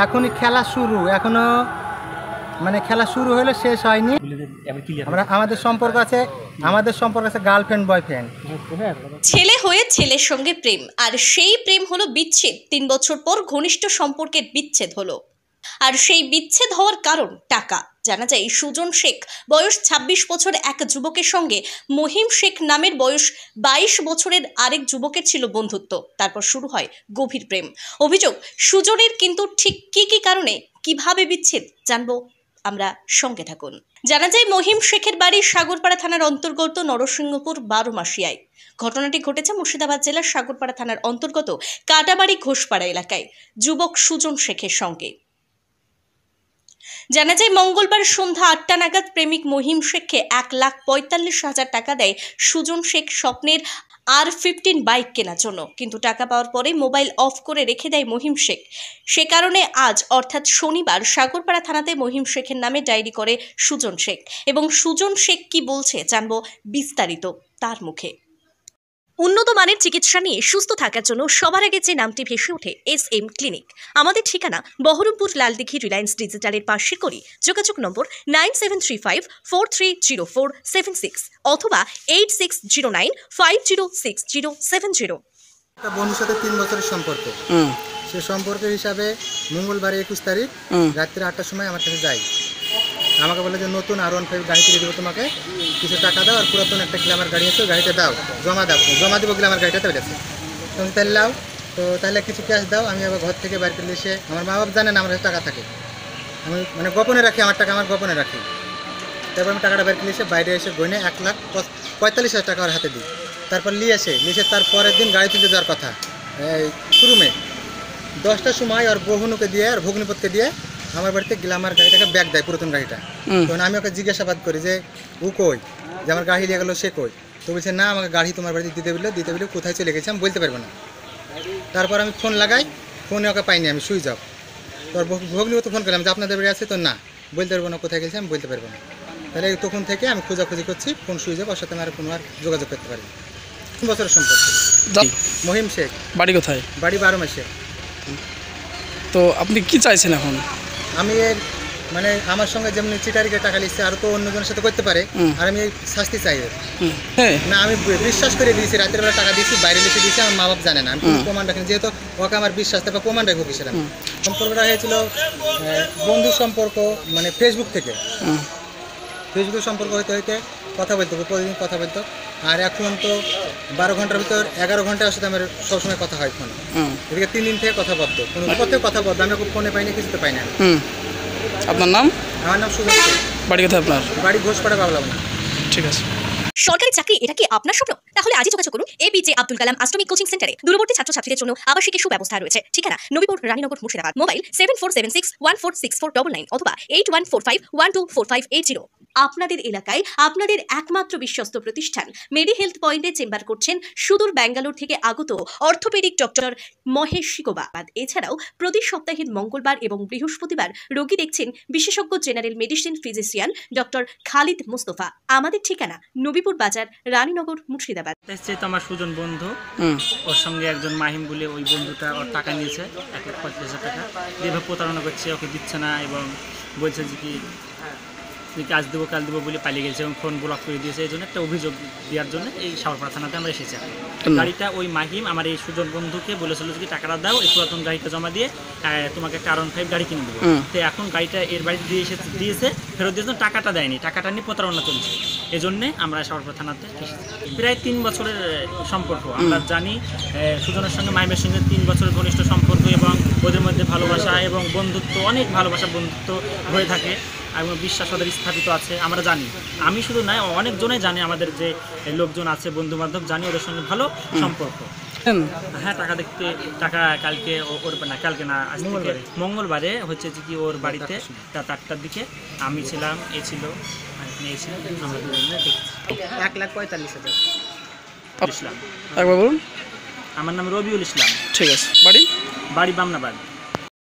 এখনই খেলা শুরু, এখনো মানে খেলা শুরু হলো, শেষ হয়নি। আমাদের সম্পর্ক আছে গার্লফ্রেন্ড বয়ফ্রেন্ড। ছেলে হয়ে ছেলের সঙ্গে প্রেম, আর সেই প্রেম হলো বিচ্ছেদ। 3 বছর পর ঘনিষ্ঠ সম্পর্কের বিচ্ছেদ হলো, আর সেই বিচ্ছেদ হওয়ার কারণ টাকা। জানা যায় সুজন শেখ বয়স 26 বছর এক যুবকের সঙ্গে মহিম শেখ নামের বয়স 22 বছরের আরেক যুবকের ছিল বন্ধুত্ব। তারপর শুরু হয় গভীর প্রেম। অভিযোগ সুজনের, কিন্তু ঠিক কি কারণে, কিভাবে বিচ্ছেদ, জানবো আমরা, সঙ্গে থাকুন। জানা যায় মহিম শেখের বাড়ি সাগরপাড়া থানার অন্তর্গত নরসিংহপুর 12 মাসিয়ায়। ঘটনাটি ঘটেছে মুর্শিদাবাদ জেলার সাগরপাড়া থানার অন্তর্গত কাটাবাড়ি ঘোষপাড়া এলাকায় যুবক সুজন শেখের সঙ্গে। জানা যায় মঙ্গলবার সন্ধ্যা 8টা নাগাদ প্রেমিক মহিম শেখকে 1,45,000 টাকা দেয় সুজন শেখ স্বপ্নের R15 বাইক কেনার জন্য। কিন্তু টাকা পাওয়ার পরে মোবাইল অফ করে রেখে দেয় মহিম শেখ। সে কারণে আজ অর্থাৎ শনিবার সাগরপাড়া থানাতে মহিম শেখের নামে ডায়েরি করে সুজন শেখ। এবং সুজন শেখ কি বলছে জানবো বিস্তারিত তার মুখে। উন্নত মানের চিকিৎসা নিয়ে সুস্থ থাকার জন্য সবার আগে যে নামটি ভেসে ওঠে SM ক্লিনিক। আমাদের ঠিকানা বহরমপুর লালদিঘি রিলায়েন্স ডিজিটালের পাশে করি। যোগাযোগ নম্বর 9735430476 অথবা 8609506070। একটা বন্ধুর সাথে 3 বছরের সম্পর্ক। সে সম্পর্কের হিসাবে মঙ্গলবার 21 তারিখ রাত্রি 8টার সময় আমার কাছে যায়। আমাকে বলে যে নতুন R15 গাড়ি কিনে দেবো, তোমাকে কিছু টাকা দাও, আর পুরাতন একটা গ্ল্যামার গাড়ি আছে, গাড়িটা দাও, জমা দেবো গ্ল্যামার গাড়িটাতে বেড়েছে। তুমি তাহলে লাও, তো তাহলে কিছু ক্যাশ দাও। আমি আবার ঘর থেকে বাইরে করলে এসে, আমার মা বাবা জানে না আমার কাছে টাকা থাকে, আমি মানে গোপনে রাখি, আমার টাকা আমার গোপনে রাখি। তারপর আমি টাকাটা বের করলে এসে বাইরে এসে গয়নে 1,45,000 টাকা আমার হাতে দিই। তারপর নিয়ে এসে তার পরের দিন গাড়ি তুলতে যাওয়ার কথা শোরুমে 10টার সময়, আর বহুনুকে দিয়ে আর ভগ্নিপথকে দিয়ে আমার বাড়িতে গ্ল্যামার গাড়িটাকে ব্যাগ দেয়, পুরাতন গাড়িটা। তখন আমি ওকে জিজ্ঞাসাবাদ করি যে ও কই, যে আমার গাড়ি নিয়ে গেলো সে কই। তো বলছে না, আমাকে গাড়ি তোমার বাড়িতে দিতে বললে কোথায় চলে গেছে আমি বলতে পারবো না। তারপর আমি ফোন লাগাই, ফোনে ওকে পাইনি, আমি সুইচ অফ। তোর ভগ্নিপথ ফোন করলাম যে আপনাদের বাড়ি আছে, তো না, বলতে পারবো না কোথায় গেছে, আমি বলতে পারবো না। তাহলে তখন থেকে আমি খোঁজাখুঁজি করছি, ফোন সুইচ অফ, ওর সাথে আমি আর কোনো আর যোগাযোগ করতে পারি। 3 বছরের সম্পর্ক। মহিম শেখ। বাড়ি কোথায়? বাড়ি 12 মাসে। তো আপনি কি চাইছেন এখন? আমি মানে আমার সঙ্গে যেমনি চিটারিকে টাকা লিখছে, আর তো অন্যজনের সাথে করতে পারে, আর আমি শাস্তি চাই। না, আমি বিশ্বাস করে দিয়েছি, রাতের বেলা টাকা দিয়েছি, বাইরে লিখে দিয়েছি, আমার মা বাপ জানে না, আমি কোনো প্রমাণ রাখিনি। যেহেতু ওকে আমার বিশ্বাস থাকে, প্রমাণ রাখবো কিসের? আমি সম্পর্কটা হয়েছিল বন্ধু সম্পর্ক, মানে ফেসবুকে সম্পর্ক হইতে হইতে কথা বলতো, প্রতিদিন কথা বলতো। আর এখন তো 12 ঘন্টার ভিতর 11 ঘন্টার সাথে আমার সবসময় কথা হয় ফোনে। এদিকে 3 দিন থেকে কথা বলতো, কোনো কোথাও কথা বলতো, আমি ফোনে পাইনি, কিছুতে পাই না। আপনার নাম? আমার নাম সুজন শেখ। বাড়ি কোথায় আপনার? বাড়ি ঘোষপাড়া, বাবলা। ঠিক আছে। সরকারি চাকরি, এটা কি আপনার স্বপ্ন? তাহলে আজই যোগাযোগ করুন APJ আব্দুল কালাম আশ্রমিক কোচিং সেন্টারে। দূরবর্তী ছাত্রছাত্রীদের জন্য আবাসিক সুব্যবস্থা রয়েছে। ঠিকানা নবীপুর, রানীনগর, মুর্শিদাবাদ। মোবাইল 7476146499 অথবা 8145124580। আপনাদের এলাকায় আপনাদের একমাত্র বিশ্বস্ত প্রতিষ্ঠান মেডি হেলথ পয়েন্টে চেম্বার করছেন সুদূর ব্যাঙ্গালোর থেকে আগত অর্থোপেডিক ডক্টর মহেশ শিকোবাদ। এছাড়াও প্রতি সপ্তাহের মঙ্গলবার এবং বৃহস্পতিবার রোগী দেখছেন বিশেষজ্ঞ general medicine physician doctor Khalid Mustafa. আমাদের ঠিকানা নবীপুর বাজার, রানীনগর, মুর্শিদাবাদ। আমার সুজন বন্ধু, ওর সঙ্গে একজন মাহিম বলে ওই বন্ধুটা ওর টাকা নিয়েছে 1,45,000 টাকা, যেভাবে প্রতারণা করছে, ওকে দিচ্ছে না এবং বলছে যে কি আজ দেবো কাল দেবো বলে পালিয়ে গেছে এবং ফোন ব্লক করে দিয়েছে। এই জন্য একটা অভিযোগ দেওয়ার জন্য এই সাগরপাড়া থানাতে আমরা এসেছি। গাড়িটা ওই মাহিম আমার এই সুজন বন্ধুকে বলেছিল যে টাকাটা দাও, এই পুরাতন গাড়িটা জমা দিয়ে তোমাকে একটা R15 গাড়ি কিনে দেবো। তো এখন গাড়িটা এর বাড়িতে দিয়েছে, ফেরত দিয়েছে, টাকাটা দেয়নি, টাকাটা নিয়ে প্রতারণা চলছে। এই জন্যে আমরা সাগরপাড়া থানাতে এসেছি। প্রায় 3 বছরের সম্পর্ক। আমরা জানি সুজনের সঙ্গে মাহিমের সঙ্গে 3 বছরের ঘনিষ্ঠ সম্পর্ক এবং ওদের মধ্যে ভালোবাসা এবং বন্ধুত্ব, অনেক ভালোবাসা বন্ধুত্ব হয়ে থাকে এবং বিশ্বাস ওদের স্থাপিত আছে। আমরা জানি, আমি শুধু নয়, অনেকজনে জানি, আমাদের যে লোকজন আছে, বন্ধু বান্ধব, জানি ওদের সঙ্গে ভালো সম্পর্ক। হ্যাঁ, টাকা কালকে ওর না, কালকে না, আজ থেকে মঙ্গলবারে হচ্ছে যে কি ওর বাড়িতে রাত 8টার দিকে আমি ছিলাম, এ ছিল, আমরা দুজনে দেখছি। 1,45,000 ইসলাম। একবার বলুন। আমার নাম রবিউল ইসলাম। ঠিক আছে। বাড়ি বামনাবাদ।